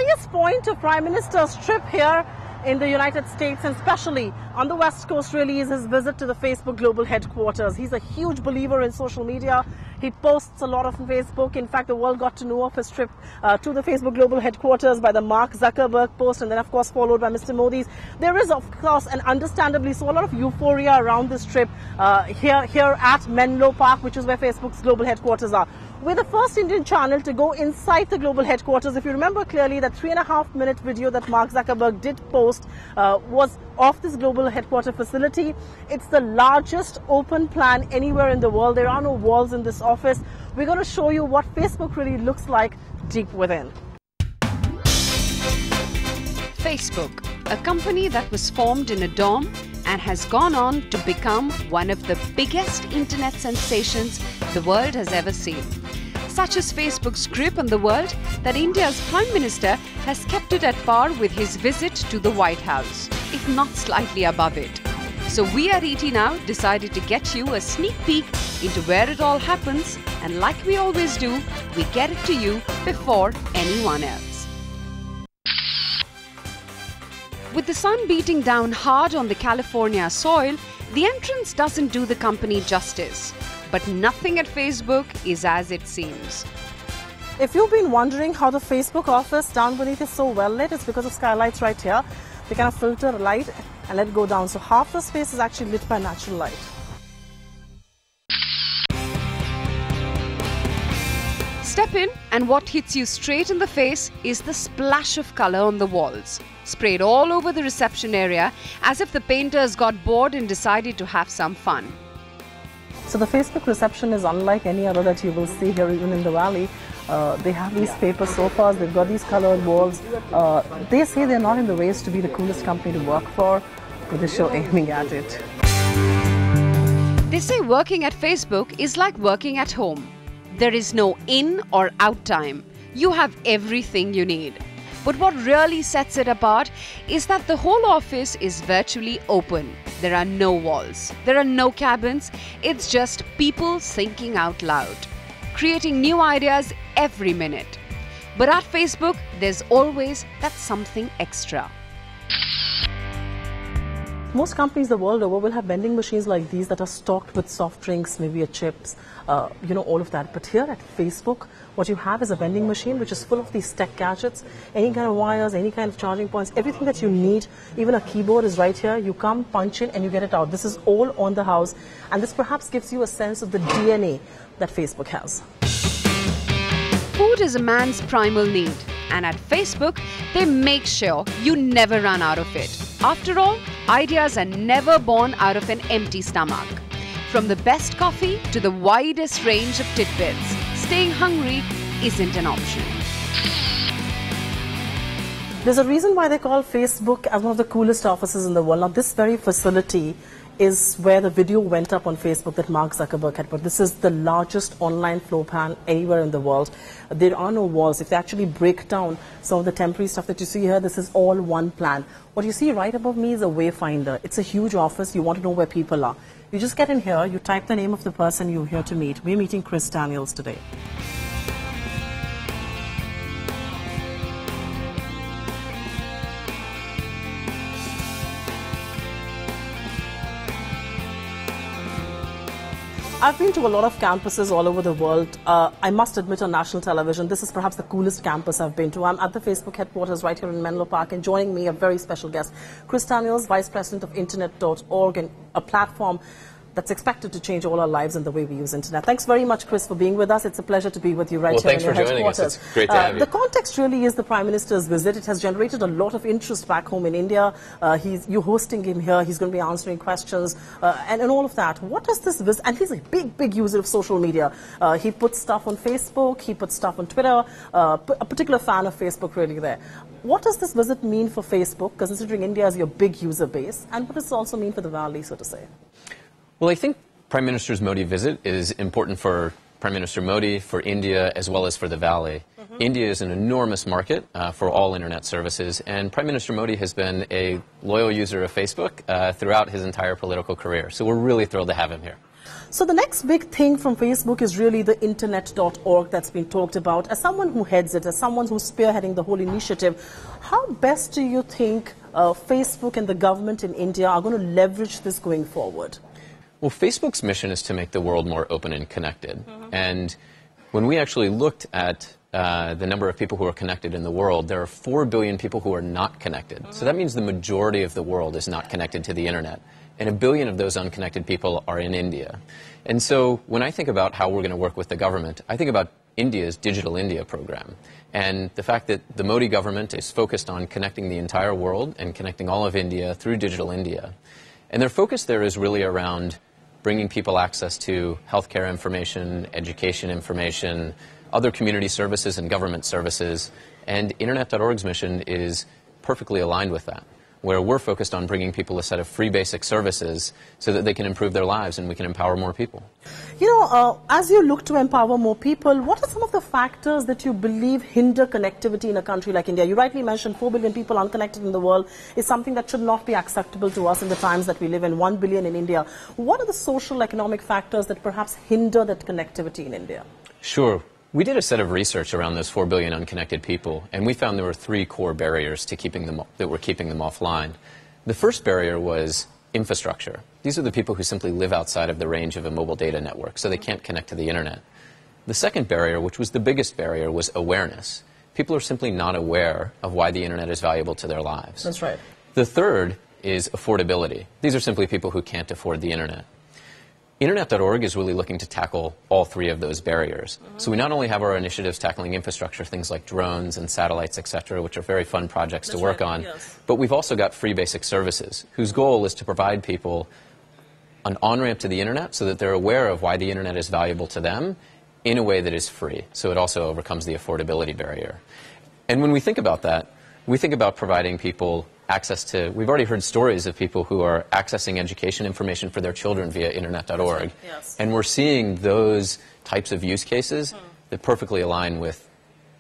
highest point of Prime Minister's trip here in the United States, and especially on the West Coast, really is his visit to the Facebook global headquarters. He's a huge believer in social media. He posts a lot on Facebook. In fact, the world got to know of his trip to the Facebook global headquarters by the Mark Zuckerberg post, and then of course followed by Mr. Modi's. There is of course, and understandably so, a lot of euphoria around this trip here at Menlo Park, which is where Facebook's global headquarters are. We're the first Indian channel to go inside the global headquarters. If you remember clearly, that 3.5-minute video that Mark Zuckerberg did post was of this global headquarter facility. It's the largest open plan anywhere in the world. There are no walls in this office. We're going to show you what Facebook really looks like deep within. Facebook, a company that was formed in a dorm and has gone on to become one of the biggest internet sensations the world has ever seen. Such is Facebook's grip on the world that India's Prime Minister has kept it at par with his visit to the White House, if not slightly above it. So we at ET Now decided to get you a sneak peek into where it all happens, and like we always do, we get it to you before anyone else. With the sun beating down hard on the California soil, the entrance doesn't do the company justice. But nothing at Facebook is as it seems. If you've been wondering how the Facebook office down beneath is so well lit, it's because of skylights right here. They kind of filter light and let it go down. So half the space is actually lit by natural light. Step in, and what hits you straight in the face is the splash of color on the walls, sprayed all over the reception area as if the painters got bored and decided to have some fun. So the Facebook reception is unlike any other that you will see here even in the valley. They have these paper sofas, they've got these colored walls. They say they're not in the race to be the coolest company to work for, but they're sure aiming at it. They say working at Facebook is like working at home. There is no in or out time. You have everything you need. But what really sets it apart is that the whole office is virtually open. There are no walls. There are no cabins. It's just people thinking out loud, creating new ideas every minute. But at Facebook, there's always that something extra. Most companies the world over will have vending machines like these that are stocked with soft drinks, maybe chips, all of that. But here at Facebook, what you have is a vending machine which is full of these tech gadgets, any kind of wires, any kind of charging points, everything that you need. Even a keyboard is right here. You come, punch in, and you get it out. This is all on the house. And this perhaps gives you a sense of the DNA that Facebook has. Food is a man's primal need. And at Facebook, they make sure you never run out of it. After all, ideas are never born out of an empty stomach. From the best coffee to the widest range of tidbits, staying hungry isn't an option. There's a reason why they call Facebook as one of the coolest offices in the world. Now, this very facility is where the video went up on Facebook that Mark Zuckerberg had put. This is the largest online floor plan anywhere in the world. There are no walls. If they actually break down some of the temporary stuff that you see here, this is all one plan. What you see right above me is a wayfinder. It's a huge office. You want to know where people are. You just get in here, you type the name of the person you're here to meet. We're meeting Chris Daniels today. I've been to a lot of campuses all over the world. I must admit, on national television, this is perhaps the coolest campus I've been to. I'm at the Facebook headquarters right here in Menlo Park, and joining me, a very special guest, Chris Daniels, Vice President of Internet.org, and a platform that's expected to change all our lives and the way we use internet. Thanks very much, Chris, for being with us. It's a pleasure to be with you right here in your headquarters. Thanks for joining us. It's great to have you. The context really is the Prime Minister's visit. It has generated a lot of interest back home in India. You're hosting him here. He's going to be answering questions and all of that. What does this visit? And he's a big user of social media. He puts stuff on Facebook. He puts stuff on Twitter. A particular fan of Facebook really there. What does this visit mean for Facebook, considering India is your big user base? And what does it also mean for the Valley, so to say? Well, I think Prime Minister's Modi visit is important for Prime Minister Modi, for India, as well as for the Valley. India is an enormous market for all internet services, and Prime Minister Modi has been a loyal user of Facebook throughout his entire political career. So we're really thrilled to have him here. So the next big thing from Facebook is really the internet.org that's been talked about. As someone who heads it, as someone who's spearheading the whole initiative, how best do you think Facebook and the government in India are going to leverage this going forward? Well, Facebook's mission is to make the world more open and connected. And when we actually looked at the number of people who are connected in the world, there are 4 billion people who are not connected. So that means the majority of the world is not connected to the internet. And 1 billion of those unconnected people are in India. And so when I think about how we're going to work with the government, I think about India's Digital India program. And the fact that the Modi government is focused on connecting the entire world and connecting all of India through Digital India. And their focus there is really around bringing people access to healthcare information, education information, other community services and government services. And Internet.org's mission is perfectly aligned with that, where we're focused on bringing people a set of free basic services so that they can improve their lives and we can empower more people. You know, as you look to empower more people, what are some of the factors that you believe hinder connectivity in a country like India? You rightly mentioned 4 billion people unconnected in the world is something that should not be acceptable to us in the times that we live in, 1 billion in India. What are the social, economic factors that perhaps hinder that connectivity in India? Sure. We did a set of research around those 4 billion unconnected people, and we found there were 3 core barriers to that were keeping them offline. The first barrier was infrastructure. These are the people who simply live outside of the range of a mobile data network, so they can't connect to the internet. The second barrier, which was the biggest barrier, was awareness. People are simply not aware of why the internet is valuable to their lives. That's right. The third is affordability. These are simply people who can't afford the internet. Internet.org is really looking to tackle all 3 of those barriers. So we not only have our initiatives tackling infrastructure, things like drones and satellites, etc., which are very fun projects to work on, but we've also got free basic services, whose goal is to provide people an on-ramp to the internet so that they're aware of why the internet is valuable to them in a way that is free. So it also overcomes the affordability barrier. And when we think about that, we think about providing people access to, we've already heard stories of people who are accessing education information for their children via internet.org. Yes. And we're seeing those types of use cases that perfectly align with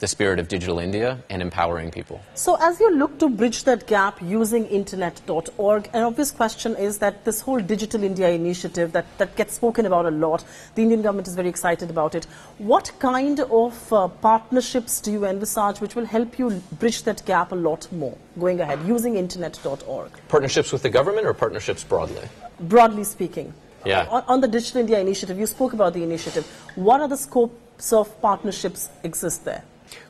the spirit of Digital India and empowering people. So as you look to bridge that gap using internet.org, an obvious question is that this whole Digital India initiative that gets spoken about a lot, the Indian government is very excited about it. What kind of partnerships do you envisage which will help you bridge that gap a lot more going ahead using internet.org? Partnerships with the government or partnerships broadly? Broadly speaking. Yeah. On the Digital India initiative, you spoke about the initiative. What are the scopes of partnerships exist there?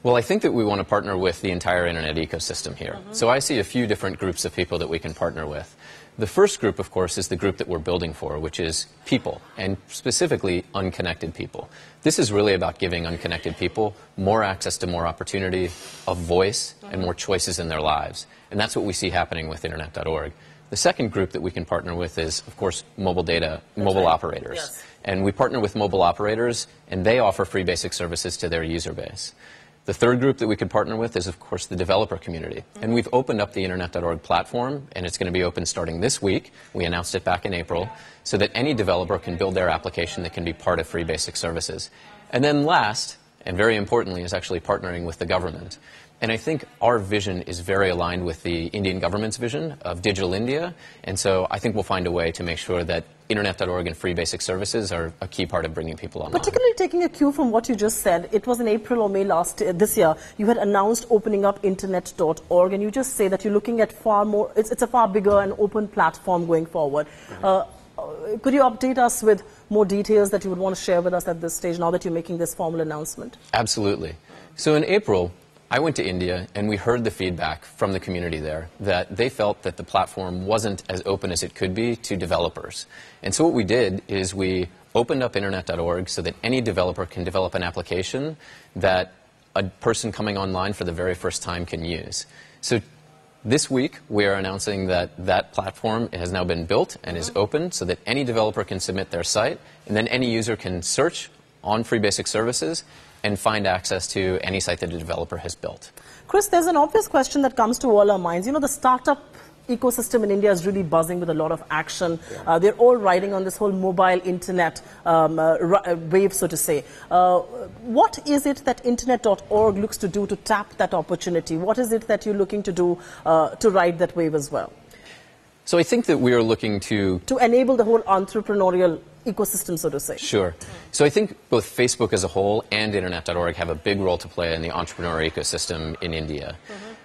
Well, I think that we want to partner with the entire internet ecosystem here. So I see a few different groups of people that we can partner with. The first group, of course, is the group that we're building for, which is people, and specifically unconnected people. This is really about giving unconnected people more access to more opportunity, a voice, and more choices in their lives. And that's what we see happening with internet.org. The second group that we can partner with is, of course, mobile operators. Yes. And we partner with mobile operators, and they offer free basic services to their user base. The third group that we could partner with is, of course, the developer community. And we've opened up the Internet.org platform, and it's going to be open starting this week. We announced it back in April, so that any developer can build their application that can be part of free basic services. And then last, and very importantly, is actually partnering with the government. And I think our vision is very aligned with the Indian government's vision of Digital India. And so I think we'll find a way to make sure that Internet.org and free basic services are a key part of bringing people online. Particularly taking a cue from what you just said, it was in April or May this year, you had announced opening up Internet.org, and you just say that you're looking at far more, it's a far bigger and open platform going forward. Could you update us with more details that you would want to share with us at this stage, now that you're making this formal announcement? Absolutely. So in April, I went to India, and we heard the feedback from the community there that they felt that the platform wasn't as open as it could be to developers. And so what we did is we opened up Internet.org so that any developer can develop an application that a person coming online for the very first time can use. So this week, we are announcing that that platform has now been built and is open so that any developer can submit their site, and then any user can search on free basic services and find access to any site that a developer has built. Chris, there's an obvious question that comes to all our minds. You know, the startup ecosystem in India is really buzzing with a lot of action. Yeah. They're all riding on this whole mobile internet wave, so to say. What is it that Internet.org looks to do to tap that opportunity? What is it that you're looking to do to ride that wave as well? So I think that we are looking to enable the whole entrepreneurial ecosystem, so to say? Sure. So I think both Facebook as a whole and Internet.org have a big role to play in the entrepreneur ecosystem in India.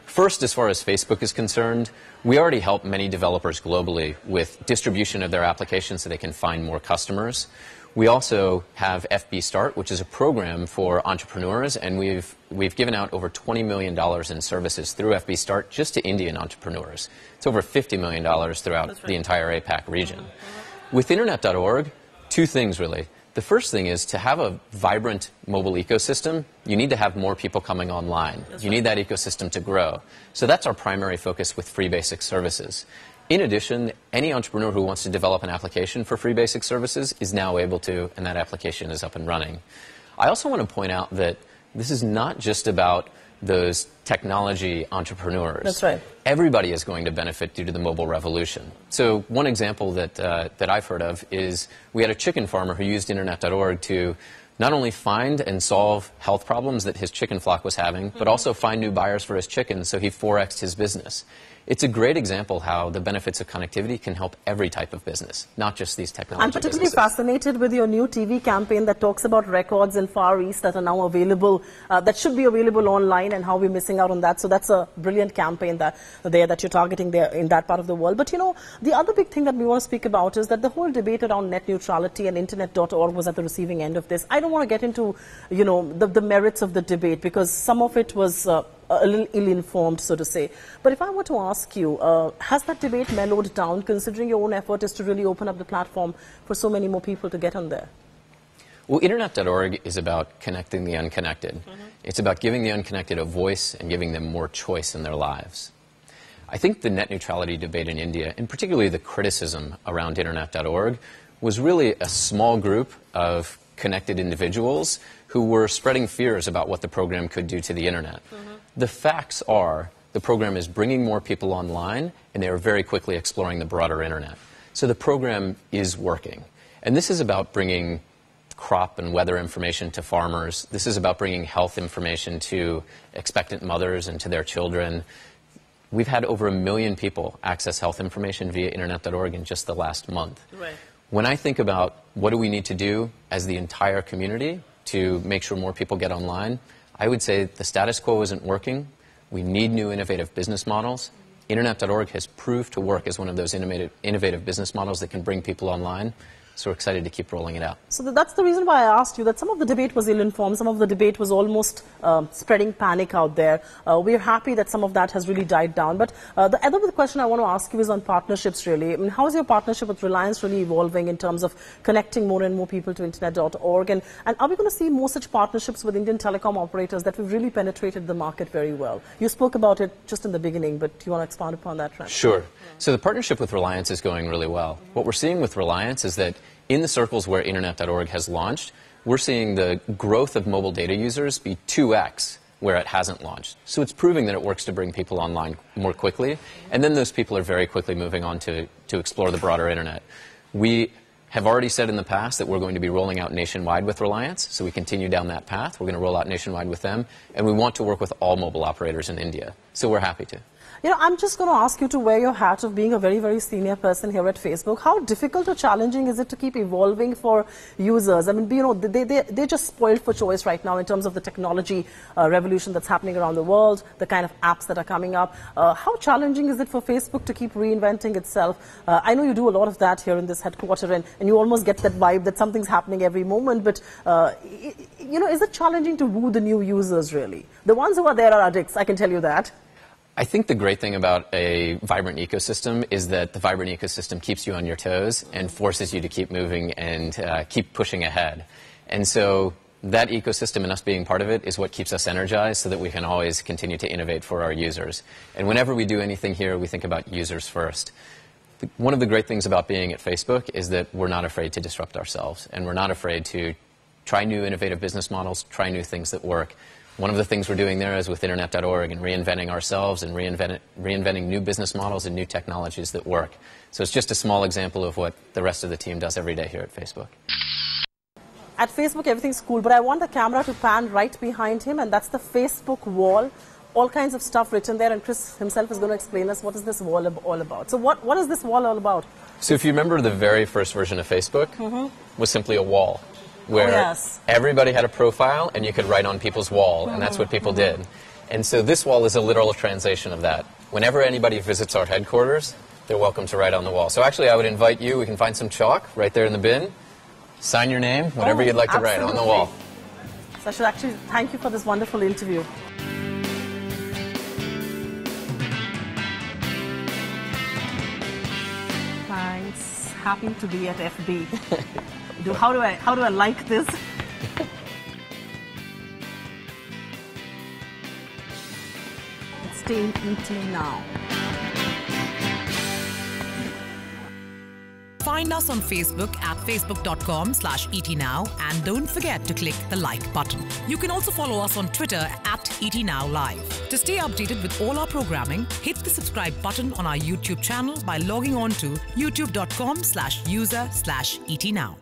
First, as far as Facebook is concerned, we already help many developers globally with distribution of their applications so they can find more customers. We also have FB Start, which is a program for entrepreneurs, and we've given out over $20 million in services through FB Start just to Indian entrepreneurs. It's over $50 million throughout the entire APAC region. With Internet.org, two things really. The first thing is to have a vibrant mobile ecosystem, you need to have more people coming online. You need that ecosystem to grow. So that's our primary focus with free basic services. In addition, any entrepreneur who wants to develop an application for free basic services is now able to, and that application is up and running. I also want to point out that this is not just about those technology entrepreneurs. That's right. Everybody is going to benefit due to the mobile revolution. So one example that I've heard of is we had a chicken farmer who used Internet.org to not only find and solve health problems that his chicken flock was having, but also find new buyers for his chickens, so he 4x'd his business. It's a great example how the benefits of connectivity can help every type of business, not just these technology I'm particularly businesses. fascinated with your new TV campaign that talks about records in Far East that are now available, that should be available online, and how we're missing out on that. So that's a brilliant campaign that you're targeting there in that part of the world. But you know, the other big thing that we want to speak about is that the whole debate around net neutrality and Internet.org was at the receiving end of this. I don't want to get into, you know, the merits of the debate, because some of it was a little ill-informed, so to say. But if I were to ask you, has that debate mellowed down, considering your own effort is to really open up the platform for so many more people to get on there? Well, Internet.org is about connecting the unconnected. It's about giving the unconnected a voice and giving them more choice in their lives. I think the net neutrality debate in India, and particularly the criticism around Internet.org, was really a small group of connected individuals who were spreading fears about what the program could do to the Internet. The facts are the program is bringing more people online, and they are very quickly exploring the broader Internet. So the program is working. And this is about bringing crop and weather information to farmers. This is about bringing health information to expectant mothers and to their children. We've had over 1 million people access health information via Internet.org in just the last month. Right. When I think about what do we need to do as the entire community to make sure more people get online, I would say the status quo isn't working. We need new innovative business models. Internet.org has proved to work as one of those innovative business models that can bring people online. So we're excited to keep rolling it out. So that's the reason why I asked you that some of the debate was ill-informed, some of the debate was almost spreading panic out there. We're happy that some of that has really died down. But the other question I want to ask you is on partnerships, really. I mean, how is your partnership with Reliance really evolving in terms of connecting more and more people to Internet.org? And are we going to see more such partnerships with Indian telecom operators that we've really penetrated the market very well? You spoke about it just in the beginning, but do you want to expand upon that trend? Sure. So the partnership with Reliance is going really well. What we're seeing with Reliance is that in the circles where Internet.org has launched, we're seeing the growth of mobile data users be 2x where it hasn't launched. So it's proving that it works to bring people online more quickly, and then those people are very quickly moving on to explore the broader Internet. We have already said in the past that we're going to be rolling out nationwide with Reliance, so we continue down that path. We're going to roll out nationwide with them, and we want to work with all mobile operators in India, so we're happy to. You know, I'm just going to ask you to wear your hat of being a very, very senior person here at Facebook. How difficult or challenging is it to keep evolving for users? I mean, you know, they're just spoiled for choice right now in terms of the technology revolution that's happening around the world, the kind of apps that are coming up. How challenging is it for Facebook to keep reinventing itself? I know you do a lot of that here in this headquarters, and you almost get that vibe that something's happening every moment. But, you know, is it challenging to woo the new users, really? The ones who are there are addicts, I can tell you that. I think the great thing about a vibrant ecosystem is that the vibrant ecosystem keeps you on your toes and forces you to keep moving and keep pushing ahead. And so that ecosystem and us being part of it is what keeps us energized so that we can always continue to innovate for our users. And whenever we do anything here, we think about users first. One of the great things about being at Facebook is that we're not afraid to disrupt ourselves, and we're not afraid to try new innovative business models, try new things that work. One of the things we're doing there is with Internet.org and reinventing ourselves and reinventing new business models and new technologies that work. So it's just a small example of what the rest of the team does every day here at Facebook. At Facebook, everything's cool, but I want the camera to pan right behind him, and that's the Facebook wall. all kinds of stuff written there, and Chris himself is going to explain us what is this wall all about. So what is this wall all about? So if you remember, the very first version of Facebook was simply a wall where everybody had a profile and you could write on people's wall, and that's what people did. And so this wall is a literal translation of that. Whenever anybody visits our headquarters, they're welcome to write on the wall. So actually, I would invite you, we can find some chalk right there in the bin, sign your name, whatever you'd like to write on the wall. So I should actually thank you for this wonderful interview. Thanks. Happy to be at FB. How do I like this? It's staying ET now. Find us on Facebook at facebook.com/etnow and don't forget to click the like button. You can also follow us on Twitter at etnowlive. To stay updated with all our programming, hit the subscribe button on our YouTube channel by logging on to youtube.com/user/etnow.